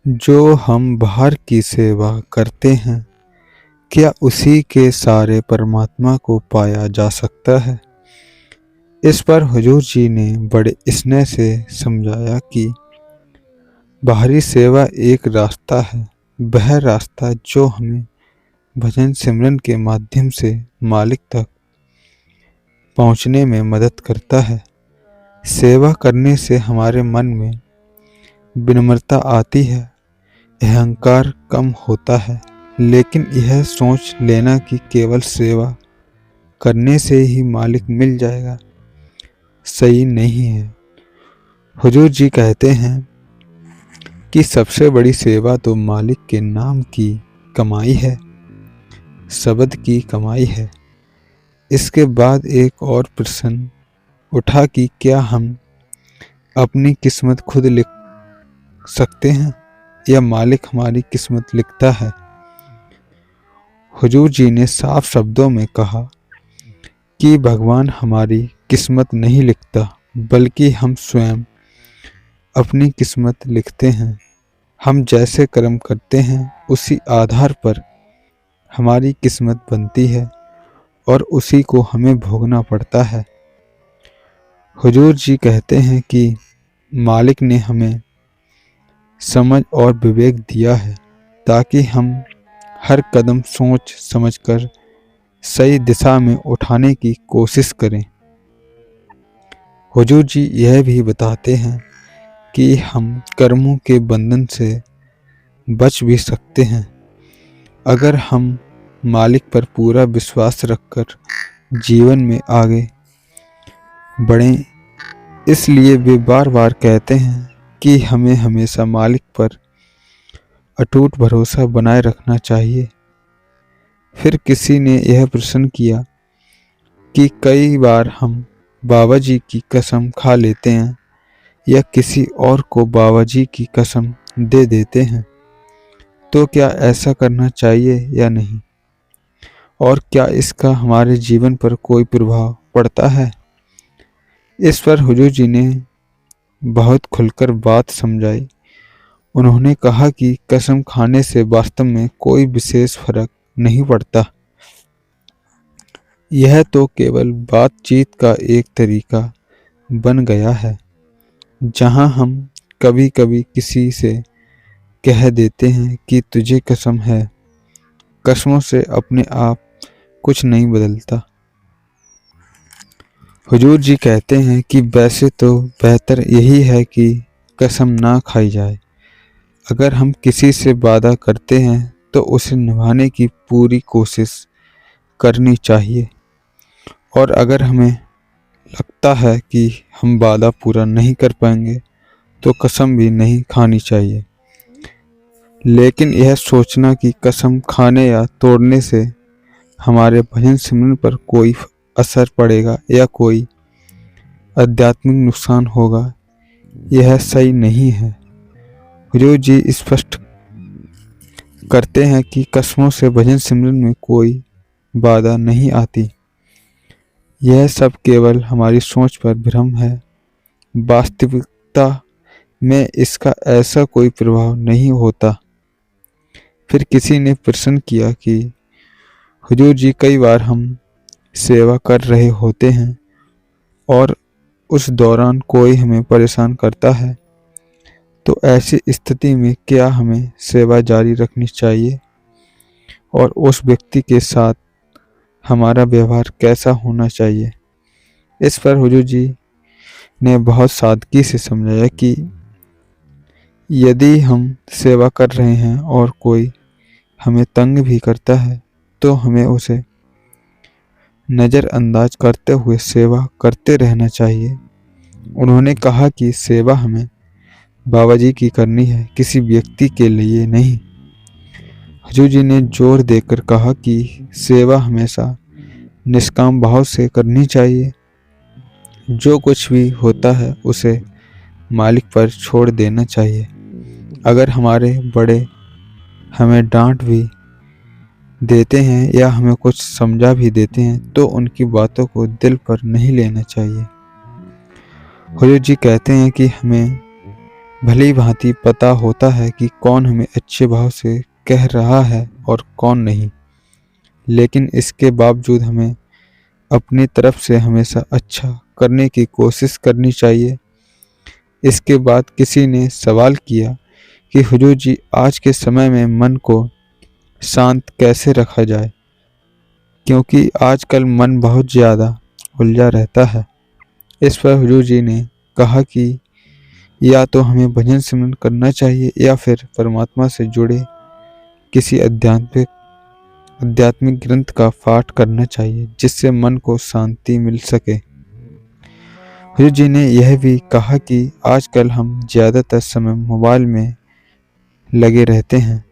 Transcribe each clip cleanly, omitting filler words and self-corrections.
जो हम बाहर की सेवा करते हैं, क्या उसी के सारे परमात्मा को पाया जा सकता है? इस पर हुजूर जी ने बड़े स्नेह से समझाया कि बाहरी सेवा एक रास्ता है, वह रास्ता जो हमें भजन सिमरन के माध्यम से मालिक तक पहुंचने में मदद करता है। सेवा करने से हमारे मन में विनम्रता आती है, अहंकार कम होता है, लेकिन यह सोच लेना कि केवल सेवा करने से ही मालिक मिल जाएगा, सही नहीं है। हुजूर जी कहते हैं कि सबसे बड़ी सेवा तो मालिक के नाम की कमाई है, शब्द की कमाई है। इसके बाद एक और प्रश्न उठा कि क्या हम अपनी किस्मत खुद लिख सकते हैं या मालिक हमारी किस्मत लिखता है? हुजूर जी ने साफ शब्दों में कहा कि भगवान हमारी किस्मत नहीं लिखता, बल्कि हम स्वयं अपनी किस्मत लिखते हैं। हम जैसे कर्म करते हैं उसी आधार पर हमारी किस्मत बनती है और उसी को हमें भोगना पड़ता है। हुजूर जी कहते हैं कि मालिक ने हमें समझ और विवेक दिया है ताकि हम हर कदम सोच समझकर सही दिशा में उठाने की कोशिश करें। हुजूर जी यह भी बताते हैं कि हम कर्मों के बंधन से बच भी सकते हैं अगर हम मालिक पर पूरा विश्वास रखकर जीवन में आगे बढ़ें। इसलिए वे बार बार कहते हैं कि हमें हमेशा मालिक पर अटूट भरोसा बनाए रखना चाहिए। फिर किसी ने यह प्रश्न किया कि कई बार हम बाबा जी की कसम खा लेते हैं या किसी और को बाबा जी की कसम दे देते हैं, तो क्या ऐसा करना चाहिए या नहीं, और क्या इसका हमारे जीवन पर कोई प्रभाव पड़ता है? इस पर हुजूर जी ने बहुत खुलकर बात समझाई। उन्होंने कहा कि कसम खाने से वास्तव में कोई विशेष फर्क नहीं पड़ता। यह तो केवल बातचीत का एक तरीका बन गया है, जहां हम कभी कभी किसी से कह देते हैं कि तुझे कसम है। कसमों से अपने आप कुछ नहीं बदलता। हुजूर जी कहते हैं कि वैसे तो बेहतर यही है कि कसम ना खाई जाए। अगर हम किसी से वादा करते हैं तो उसे निभाने की पूरी कोशिश करनी चाहिए, और अगर हमें लगता है कि हम वादा पूरा नहीं कर पाएंगे तो कसम भी नहीं खानी चाहिए। लेकिन यह सोचना कि कसम खाने या तोड़ने से हमारे भजन सिमरन पर कोई असर पड़ेगा या कोई आध्यात्मिक नुकसान होगा, यह सही नहीं है। हुजूर जी स्पष्ट करते हैं कि कसमों से भजन सिमरन में कोई बाधा नहीं आती। यह सब केवल हमारी सोच पर भ्रम है। वास्तविकता में इसका ऐसा कोई प्रभाव नहीं होता। फिर किसी ने प्रश्न किया कि हुजूर जी, कई बार हम सेवा कर रहे होते हैं और उस दौरान कोई हमें परेशान करता है, तो ऐसी स्थिति में क्या हमें सेवा जारी रखनी चाहिए और उस व्यक्ति के साथ हमारा व्यवहार कैसा होना चाहिए? इस पर हुजूर जी ने बहुत सादगी से समझाया कि यदि हम सेवा कर रहे हैं और कोई हमें तंग भी करता है तो हमें उसे नज़रअंदाज करते हुए सेवा करते रहना चाहिए। उन्होंने कहा कि सेवा हमें बाबा जी की करनी है, किसी व्यक्ति के लिए नहीं। हुजूर जी ने जोर देकर कहा कि सेवा हमेशा निष्काम भाव से करनी चाहिए। जो कुछ भी होता है उसे मालिक पर छोड़ देना चाहिए। अगर हमारे बड़े हमें डांट भी देते हैं या हमें कुछ समझा भी देते हैं तो उनकी बातों को दिल पर नहीं लेना चाहिए। हुजूर जी कहते हैं कि हमें भली भांति पता होता है कि कौन हमें अच्छे भाव से कह रहा है और कौन नहीं, लेकिन इसके बावजूद हमें अपनी तरफ से हमेशा अच्छा करने की कोशिश करनी चाहिए। इसके बाद किसी ने सवाल किया कि हुजूर जी, आज के समय में मन को शांत कैसे रखा जाए, क्योंकि आजकल मन बहुत ज़्यादा उलझा रहता है। इस पर हुजूर जी ने कहा कि या तो हमें भजन सिमरन करना चाहिए या फिर परमात्मा से जुड़े किसी आध्यात्मिक ग्रंथ का पाठ करना चाहिए, जिससे मन को शांति मिल सके। हुजूर जी ने यह भी कहा कि आजकल हम ज़्यादातर समय मोबाइल में लगे रहते हैं।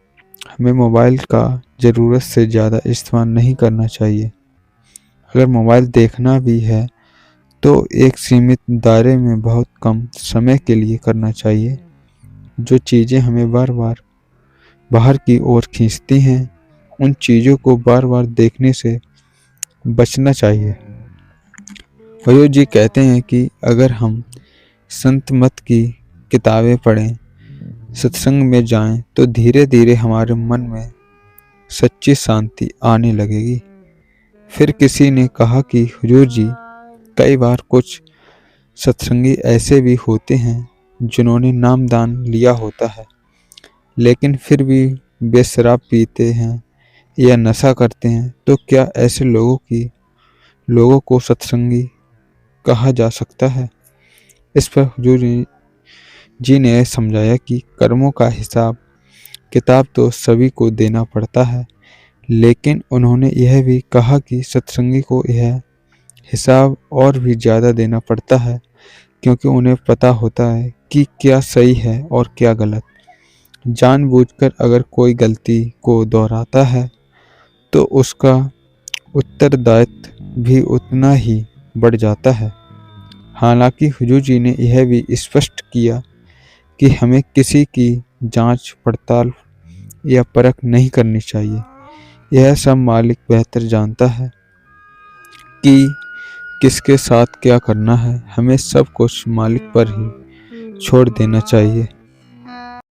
हमें मोबाइल का ज़रूरत से ज़्यादा इस्तेमाल नहीं करना चाहिए। अगर मोबाइल देखना भी है तो एक सीमित दायरे में बहुत कम समय के लिए करना चाहिए। जो चीज़ें हमें बार बार बाहर की ओर खींचती हैं, उन चीज़ों को बार बार देखने से बचना चाहिए। हुजूर जी कहते हैं कि अगर हम संत मत की किताबें पढ़ें, सत्संग में जाएं, तो धीरे धीरे हमारे मन में सच्ची शांति आने लगेगी। फिर किसी ने कहा कि हुजूर जी, कई बार कुछ सत्संगी ऐसे भी होते हैं जिन्होंने नामदान लिया होता है, लेकिन फिर भी वे शराब पीते हैं या नशा करते हैं। तो क्या ऐसे लोगों को सत्संगी कहा जा सकता है? इस पर हुजूर जी ने समझाया कि कर्मों का हिसाब किताब तो सभी को देना पड़ता है, लेकिन उन्होंने यह भी कहा कि सत्संगी को यह हिसाब और भी ज़्यादा देना पड़ता है, क्योंकि उन्हें पता होता है कि क्या सही है और क्या गलत। जानबूझकर अगर कोई गलती को दोहराता है तो उसका उत्तरदायित्व भी उतना ही बढ़ जाता है। हालांकि हुजूर जी ने यह भी स्पष्ट किया कि हमें किसी की जांच पड़ताल या परख नहीं करनी चाहिए। यह सब मालिक बेहतर जानता है कि किसके साथ क्या करना है। हमें सब कुछ मालिक पर ही छोड़ देना चाहिए।